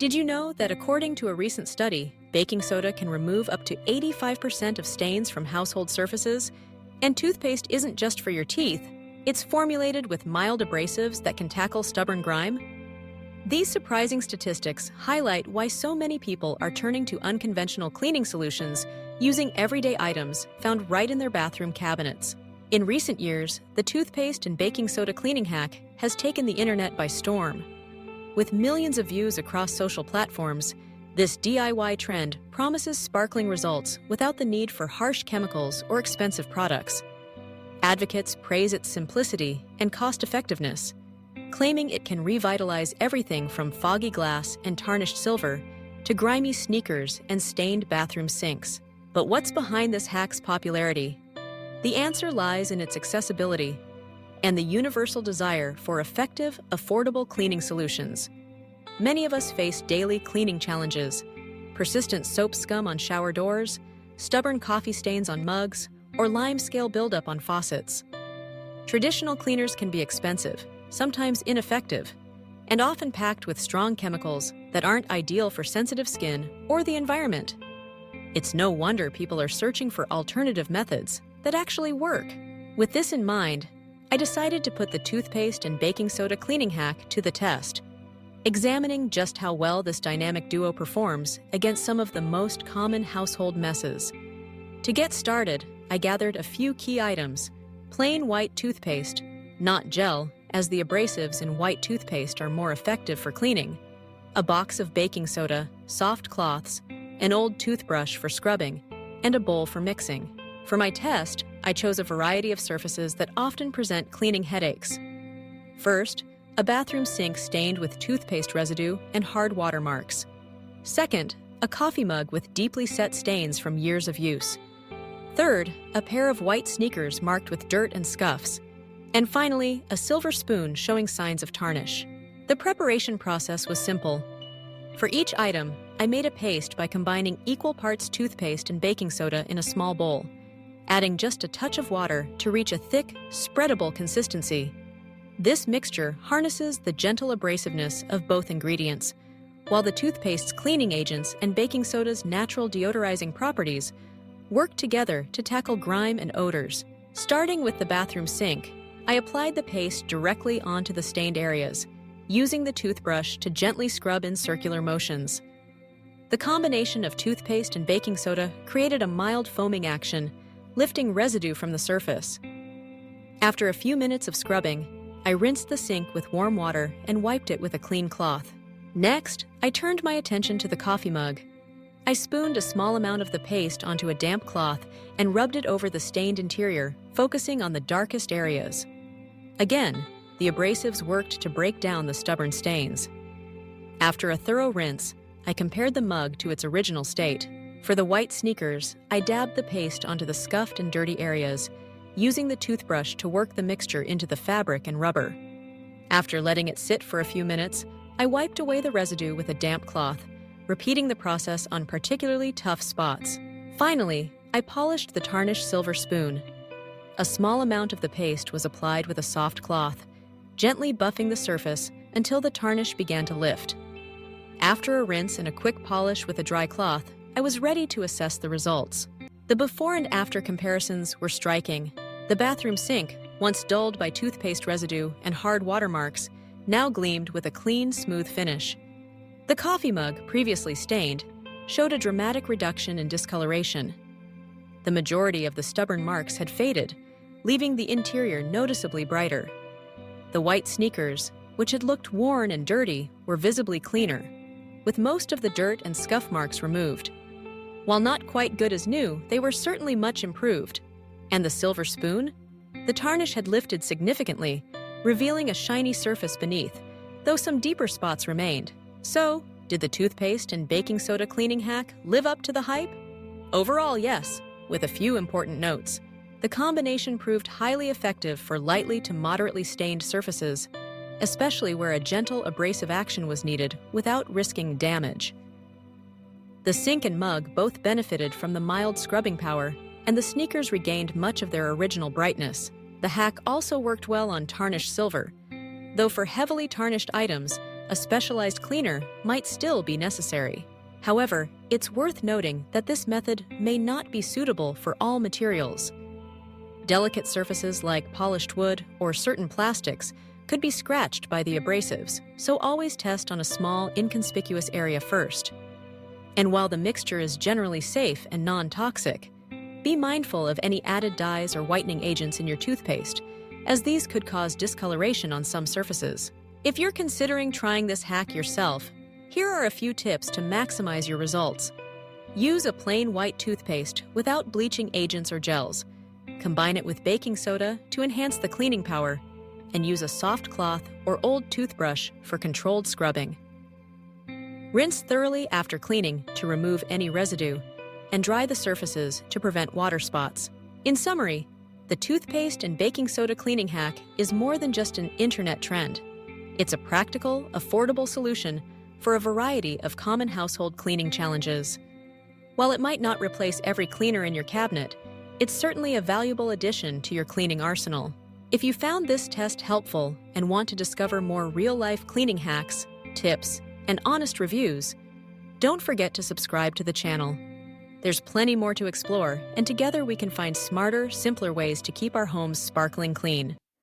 Did you know that according to a recent study, baking soda can remove up to 85% of stains from household surfaces? And toothpaste isn't just for your teeth, it's formulated with mild abrasives that can tackle stubborn grime? These surprising statistics highlight why so many people are turning to unconventional cleaning solutions using everyday items found right in their bathroom cabinets. In recent years, the toothpaste and baking soda cleaning hack has taken the internet by storm. With millions of views across social platforms, this DIY trend promises sparkling results without the need for harsh chemicals or expensive products. Advocates praise its simplicity and cost-effectiveness, claiming it can revitalize everything from foggy glass and tarnished silver to grimy sneakers and stained bathroom sinks. But what's behind this hack's popularity? The answer lies in its accessibility and the universal desire for effective, affordable cleaning solutions. Many of us face daily cleaning challenges: persistent soap scum on shower doors, stubborn coffee stains on mugs, or lime scale buildup on faucets. Traditional cleaners can be expensive, sometimes ineffective, and often packed with strong chemicals that aren't ideal for sensitive skin or the environment. It's no wonder people are searching for alternative methods that actually work. With this in mind, I decided to put the toothpaste and baking soda cleaning hack to the test, examining just how well this dynamic duo performs against some of the most common household messes. To get started, I gathered a few key items: plain white toothpaste, not gel, as the abrasives in white toothpaste are more effective for cleaning, a box of baking soda, soft cloths, an old toothbrush for scrubbing, and a bowl for mixing. For my test, I chose a variety of surfaces that often present cleaning headaches. First, a bathroom sink stained with toothpaste residue and hard watermarks. Second, a coffee mug with deeply set stains from years of use. Third, a pair of white sneakers marked with dirt and scuffs. And finally, a silver spoon showing signs of tarnish. The preparation process was simple. For each item, I made a paste by combining equal parts toothpaste and baking soda in a small bowl, adding just a touch of water to reach a thick, spreadable consistency. This mixture harnesses the gentle abrasiveness of both ingredients, while the toothpaste's cleaning agents and baking soda's natural deodorizing properties work together to tackle grime and odors. Starting with the bathroom sink, I applied the paste directly onto the stained areas, using the toothbrush to gently scrub in circular motions. The combination of toothpaste and baking soda created a mild foaming action, lifting residue from the surface. After a few minutes of scrubbing, I rinsed the sink with warm water and wiped it with a clean cloth. Next, I turned my attention to the coffee mug. I spooned a small amount of the paste onto a damp cloth and rubbed it over the stained interior, focusing on the darkest areas. Again, the abrasives worked to break down the stubborn stains. After a thorough rinse, I compared the mug to its original state. For the white sneakers, I dabbed the paste onto the scuffed and dirty areas, using the toothbrush to work the mixture into the fabric and rubber. After letting it sit for a few minutes, I wiped away the residue with a damp cloth, repeating the process on particularly tough spots. Finally, I polished the tarnished silver spoon. A small amount of the paste was applied with a soft cloth, gently buffing the surface until the tarnish began to lift. After a rinse and a quick polish with a dry cloth, I was ready to assess the results. The before and after comparisons were striking. The bathroom sink, once dulled by toothpaste residue and hard watermarks, now gleamed with a clean, smooth finish. The coffee mug, previously stained, showed a dramatic reduction in discoloration. The majority of the stubborn marks had faded, leaving the interior noticeably brighter. The white sneakers, which had looked worn and dirty, were visibly cleaner, with most of the dirt and scuff marks removed. While not quite good as new, they were certainly much improved. And the silver spoon? The tarnish had lifted significantly, revealing a shiny surface beneath, though some deeper spots remained. So, did the toothpaste and baking soda cleaning hack live up to the hype? Overall, yes, with a few important notes. The combination proved highly effective for lightly to moderately stained surfaces, especially where a gentle abrasive action was needed without risking damage. The sink and mug both benefited from the mild scrubbing power, and the sneakers regained much of their original brightness. The hack also worked well on tarnished silver, though for heavily tarnished items, a specialized cleaner might still be necessary. However, it's worth noting that this method may not be suitable for all materials. Delicate surfaces like polished wood or certain plastics could be scratched by the abrasives, so always test on a small, inconspicuous area first. And while the mixture is generally safe and non-toxic, be mindful of any added dyes or whitening agents in your toothpaste, as these could cause discoloration on some surfaces. If you're considering trying this hack yourself, here are a few tips to maximize your results. Use a plain white toothpaste without bleaching agents or gels. Combine it with baking soda to enhance the cleaning power, and use a soft cloth or old toothbrush for controlled scrubbing. Rinse thoroughly after cleaning to remove any residue, and dry the surfaces to prevent water spots. In summary, the toothpaste and baking soda cleaning hack is more than just an internet trend. It's a practical, affordable solution for a variety of common household cleaning challenges. While it might not replace every cleaner in your cabinet, it's certainly a valuable addition to your cleaning arsenal. If you found this test helpful and want to discover more real-life cleaning hacks, tips, and honest reviews, don't forget to subscribe to the channel. There's plenty more to explore, and together we can find smarter, simpler ways to keep our homes sparkling clean.